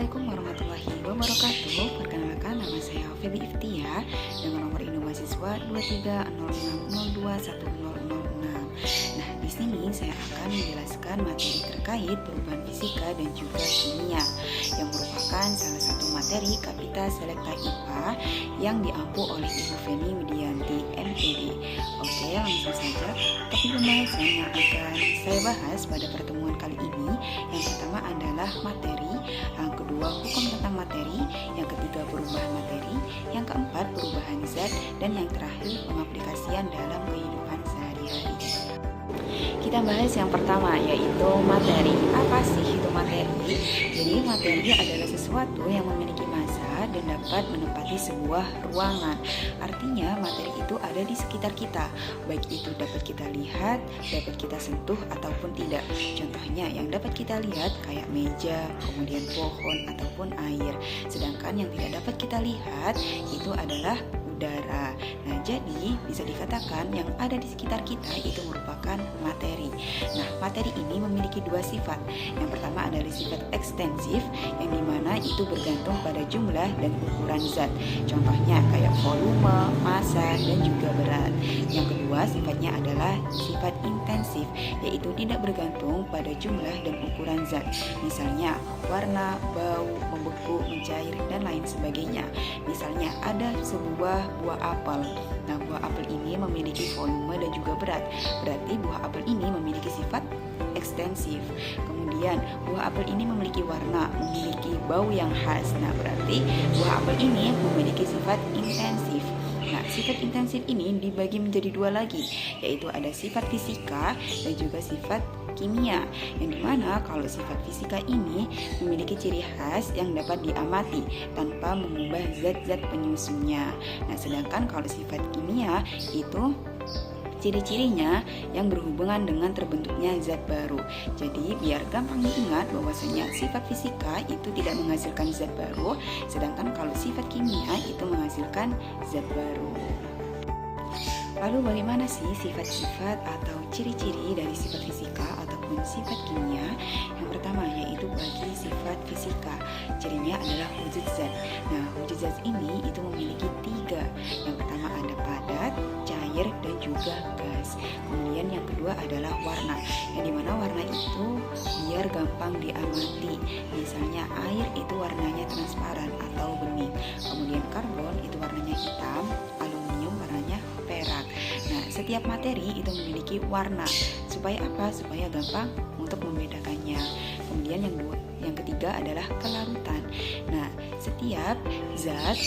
Assalamualaikum warahmatullahi wabarakatuh. Perkenalkan, nama saya Feby Iftia dengan nomor induk mahasiswa 2306021006. Nah, di sini saya akan menjelaskan materi terkait perubahan fisika dan juga kimia yang merupakan salah satu materi Kapita Selekta IPA yang diampu oleh Ibu Feni Widianti MPD. Oke, langsung saja. Topik pembahasan yang akan saya bahas pada pertemuan kali ini, yang pertama adalah materi, yang kedua hukum tentang materi, yang ketiga perubahan materi, yang keempat perubahan zat, dan yang terakhir pengaplikasian dalam kehidupan sehari-hari. Kita bahas yang pertama, yaitu materi. Apa sih itu materi? Jadi materi adalah sesuatu yang memiliki massa dan dapat menempati sebuah ruangan. Artinya materi itu ada di sekitar kita, baik itu dapat kita lihat, dapat kita sentuh ataupun tidak. Contohnya yang dapat kita lihat kayak meja, kemudian pohon ataupun air. Sedangkan yang tidak dapat kita lihat itu adalah udara. Nah, jadi bisa dikatakan yang ada di sekitar kita itu merupakan materi. Nah, materi ini memiliki dua sifat. Yang pertama adalah sifat ekstensif, yang dimana itu bergantung pada jumlah dan ukuran zat. Contohnya kayak volume, massa, dan juga berat. Yang kedua sifatnya adalah sifat intensif, yaitu tidak bergantung pada jumlah dan ukuran zat. Misalnya warna, bau, membeku, mencair, dan lain sebagainya. Misalnya ada sebuah buah apel. Nah, buah apel ini memiliki volume dan juga berat. Berarti buah apel ini memiliki sifat ekstensif. Kemudian buah apel ini memiliki warna, memiliki bau yang khas. Nah, berarti buah apel ini memiliki sifat intensif. Nah, sifat intensif ini dibagi menjadi dua lagi, yaitu ada sifat fisika dan juga sifat kimia, yang dimana kalau sifat fisika ini memiliki ciri khas yang dapat diamati tanpa mengubah zat-zat penyusunnya. Nah, sedangkan kalau sifat kimia itu ciri-cirinya yang berhubungan dengan terbentuknya zat baru. Jadi biar gampang diingat bahwasanya sifat fisika itu tidak menghasilkan zat baru, sedangkan kalau sifat kimia itu menghasilkan zat baru. Lalu bagaimana sih sifat-sifat atau ciri-ciri dari sifat fisika ataupun sifat kimia? Yang pertama yaitu bagi sifat fisika, cirinya adalah wujud zat. Nah, wujud zat ini itu memiliki tiga. Yang pertama ada padat, cair, dan juga gas. Kemudian yang kedua adalah warna, yang dimana warna itu biar gampang diamati. Misalnya air itu warnanya transparan atau bening. Kemudian karbon itu warnanya hitam, aluminium warnanya perak. Nah, setiap materi itu memiliki warna. Supaya apa? Supaya gampang untuk membedakannya. Kemudian yang ketiga adalah kelarutan. Nah, setiap zat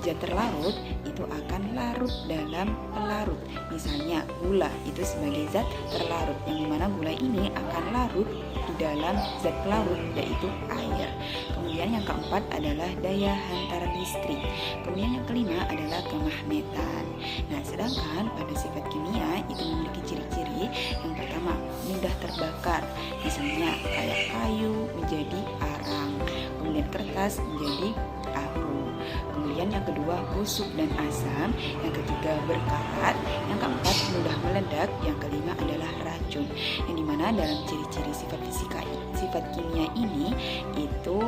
terlarut itu akan larut dalam pelarut. Misalnya gula itu sebagai zat terlarut, yang dimana gula ini akan larut di dalam zat pelarut, yaitu air. Kemudian yang keempat adalah daya hantar listrik. Kemudian yang kelima adalah kemagnetan. Nah, sedangkan pada sifat kimia itu memiliki ciri-ciri. Yang pertama, mudah terbakar. Misalnya kayak kayu menjadi arang, kemudian kertas menjadi abu. Kemudian yang kedua busuk dan asam, yang ketiga berkarat, yang keempat mudah meledak, yang kelima adalah racun. Yang dimana dalam ciri-ciri sifat fisika, sifat kimia ini itu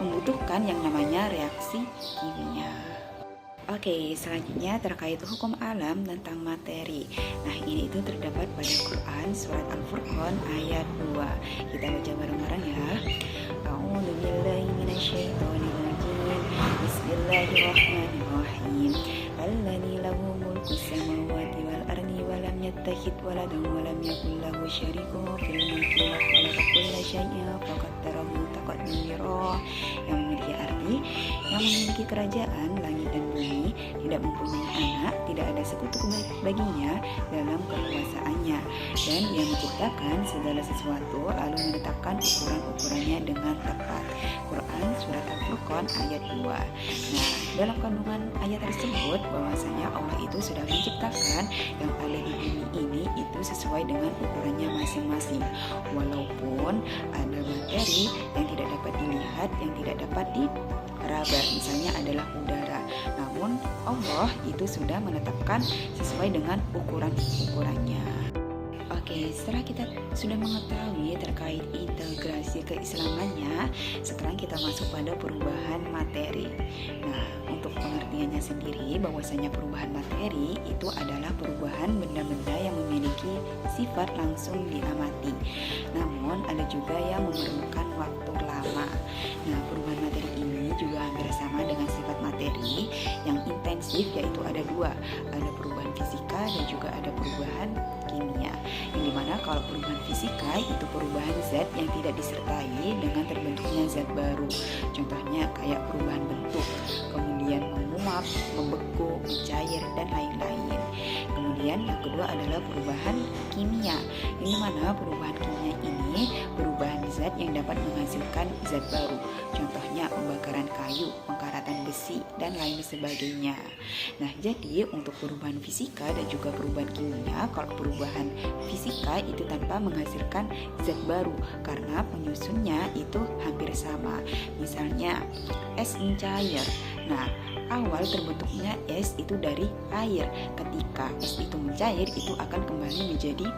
membutuhkan yang namanya reaksi kimia. Oke, selanjutnya terkait hukum alam tentang materi. Nah, ini itu terdapat pada Quran surat Al-Furqan ayat 2. Kita baca bareng-bareng ya. A'udzubillahi minasyaitonirrajim. Bismillahirrahmanirrahim. Alladzi lahu mulkus samawati wal ardi wa lam yattakhidh waladan wa lam yakul lahu syarikun fil mulki wa khalaqa kulla syai'in faqaddarahu taqdira. Yang memiliki arti yang memiliki kerajaan langit dan bumi, tidak mempunyai anak, tidak ada sekutu baginya dalam kekuasaannya, dan dia menciptakan segala sesuatu lalu menetapkan ukuran-ukurannya dengan tepat. Quran surat Al-Furqan ayat 2. Nah, dalam kandungan ayat tersebut bahwasanya Allah itu sudah menciptakan yang ada di bumi ini itu sesuai dengan ukurannya masing-masing, walaupun ada materi yang tidak dapat dilihat, yang tidak dapat diraba, misalnya adalah udara. Namun Allah itu sudah menetapkan sesuai dengan ukuran-ukurannya. Oke, setelah kita sudah mengetahui terkait integrasi keislamannya, sekarang kita masuk pada perubahan materi. Nah, untuk pengertiannya sendiri, bahwasanya perubahan materi itu adalah perubahan benda-benda yang memiliki sifat langsung diamati. Namun, ada juga yang memerlukan waktu lama. Nah, perubahan materi ini juga hampir sama dengan sifat materi yang intensif, yaitu ada dua, ada perubahan fisika dan juga ada perubahan kimia, yang dimana kalau perubahan fisika itu perubahan zat yang tidak disertai dengan terbentuknya zat baru. Contohnya kayak perubahan bentuk, kemudian menguap, membeku, mencair, dan lain-lain. Kemudian yang kedua adalah perubahan kimia, yang dimana perubahan kimia ini perubahan zat yang dapat menghasilkan zat baru. Contohnya pembakaran kayu, pengkaratan besi, dan lain sebagainya. Nah, jadi untuk perubahan fisika dan juga perubahan kimia, kalau perubahan fisika itu tanpa menghasilkan zat baru karena penyusunnya itu hampir sama. Misalnya es mencair. Nah, awal terbentuknya es itu dari air. Ketika es itu mencair, itu akan kembali menjadi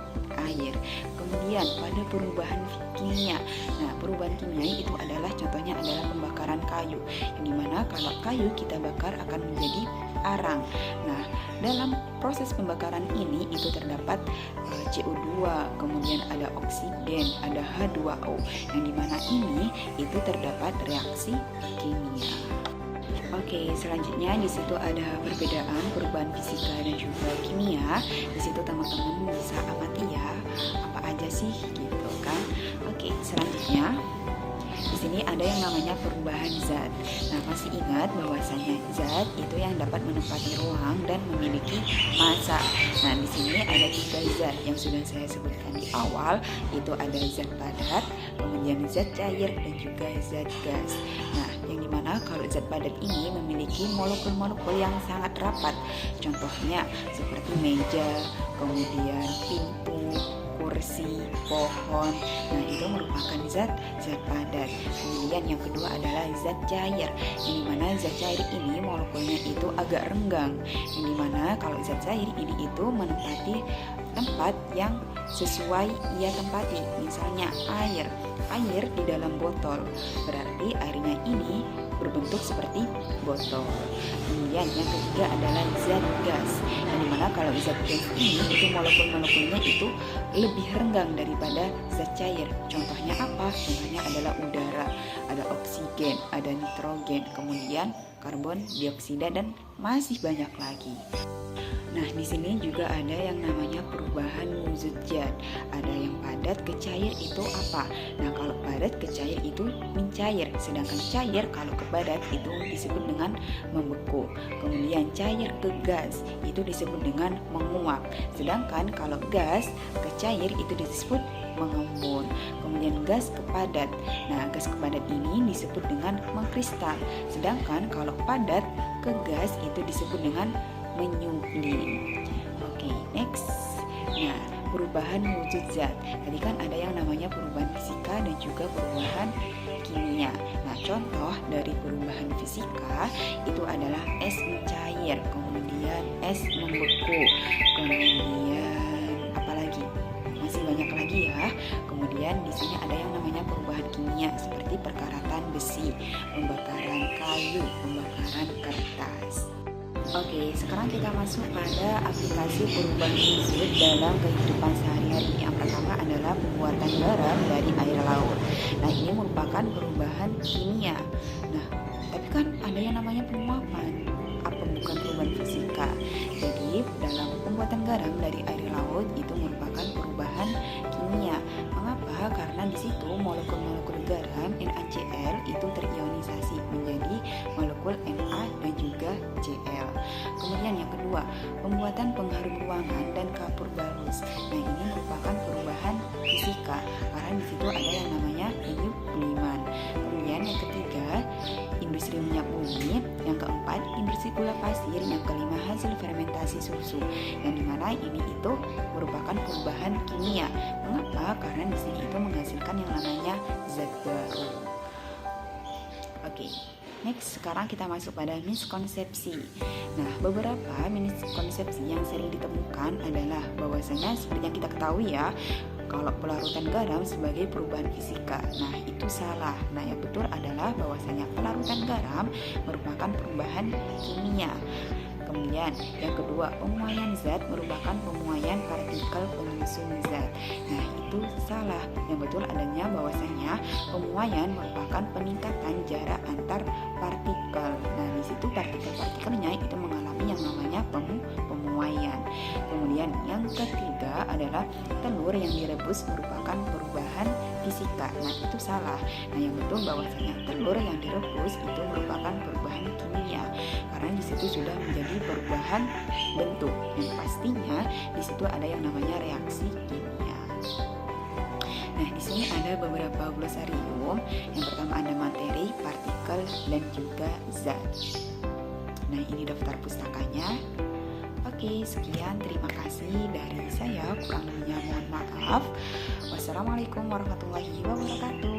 air. Kemudian pada perubahan kimia, nah perubahan kimia itu adalah contohnya adalah pembakaran kayu, yang dimana kalau kayu kita bakar akan menjadi arang. Nah, dalam proses pembakaran ini itu terdapat CO2, kemudian ada oksigen, ada H2O, yang dimana ini itu terdapat reaksi kimia. Oke, selanjutnya di situ ada perbedaan perubahan fisika dan juga kimia. Di situ teman-teman bisa amati ya, apa aja sih gitu kan. Oke, selanjutnya di sini ada yang namanya perubahan zat. Nah, masih ingat bahwasanya zat itu yang dapat menempati ruang dan memiliki massa. Nah, di sini ada 3 zat yang sudah saya sebutkan di awal, itu ada zat padat, kemudian zat cair, dan juga zat gas. Nah, yang dimana kalau zat padat ini memiliki molekul-molekul yang sangat rapat. Contohnya seperti meja, kemudian pintu, kursi, pohon. Nah, itu merupakan zat padat. Kemudian yang kedua adalah zat cair, yang dimana zat cair ini molekulnya itu agak renggang, yang dimana kalau zat cair ini itu menempati tempat yang sesuai ia tempati. Misalnya air di dalam botol, berarti airnya ini berbentuk seperti botol. Kemudian yang ketiga adalah zat gas, yang dimana kalau zat gas ini itu molekul-molekulnya itu lebih renggang daripada zat cair. Contohnya apa? Contohnya adalah udara, ada oksigen, ada nitrogen, kemudian karbon dioksida, dan masih banyak lagi. Nah, di sini juga ada yang namanya perubahan wujud zat. Ada yang padat ke cair itu apa? Nah, kalau padat ke cair itu mencair, sedangkan cair kalau ke padat itu disebut dengan membeku. Kemudian cair ke gas itu disebut dengan menguap. Sedangkan kalau gas ke cair itu disebut mengembun. Kemudian gas ke padat. Nah, gas ke padat ini disebut dengan mengkristal. Sedangkan kalau padat ke gas itu disebut dengan menyublim. Oke, next. Nah, perubahan wujud zat. Tadi kan ada yang namanya perubahan fisika dan juga perubahan kimia. Nah, contoh dari perubahan fisika itu adalah es mencair, kemudian es membeku, kemudian apalagi? Masih banyak lagi ya. Kemudian di sini ada yang namanya perubahan kimia seperti perkaratan besi, pembakaran kayu, pembakaran kertas. Oke, sekarang kita masuk pada aplikasi perubahan wujud dalam kehidupan sehari-hari. Yang pertama adalah pembuatan garam dari air laut. Nah, ini merupakan perubahan kimia. Nah, tapi kan ada yang namanya penguapan. Apa bukan perubahan fisika? Jadi, dalam pembuatan garam dari air laut itu merupakan perubahan kimia. Mengapa? Karena di situ molekul-molekul garam NaCl itu terionisasi menjadi molekul Na dan juga Cl. Kemudian yang kedua, pembuatan pengharum ruangan dan kapur bagus. Nah, ini merupakan perubahan fisika karena di situ ada yang namanya penyubliman. Kemudian yang ketiga, industri minyak bumi. Yang keempat, industri gula pasir. Yang kelima, hasil fermentasi susu. Yang dimana ini itu merupakan perubahan kimia. Mengapa? Karena di sini itu menghasilkan yang namanya zat baru. Oke. Next, sekarang kita masuk pada miskonsepsi. Nah, beberapa miskonsepsi yang sering ditemukan adalah bahwasanya seperti yang kita ketahui ya, kalau pelarutan garam sebagai perubahan fisika. Nah, itu salah. Nah, yang betul adalah bahwasanya pelarutan garam merupakan perubahan kimia. Kemudian yang kedua, pemuaian zat merupakan pemuaian partikel penyusun zat. Nah, itu salah. Yang betul adanya bahwasanya pemuaian merupakan peningkatan jarak antar partikel. Nah, di situ partikel-partikelnya itu mengalami yang namanya pemuaian. Kemudian yang ketiga adalah telur yang direbus merupakan perubahan fisika. Nah, itu salah. Nah, yang betul bahwasanya telur yang direbus itu merupakan perubahan kimia. Karena di situ sudah menjadi perubahan bentuk dan pastinya di situ ada yang namanya reaksi kimia. Nah, di sini ada beberapa glosarium. Yang pertama ada materi, partikel, dan juga zat. Nah, ini daftar pustakanya. Oke, sekian, terima kasih dari saya. Kurang lebihnya mohon maaf. Wassalamualaikum warahmatullahi wabarakatuh.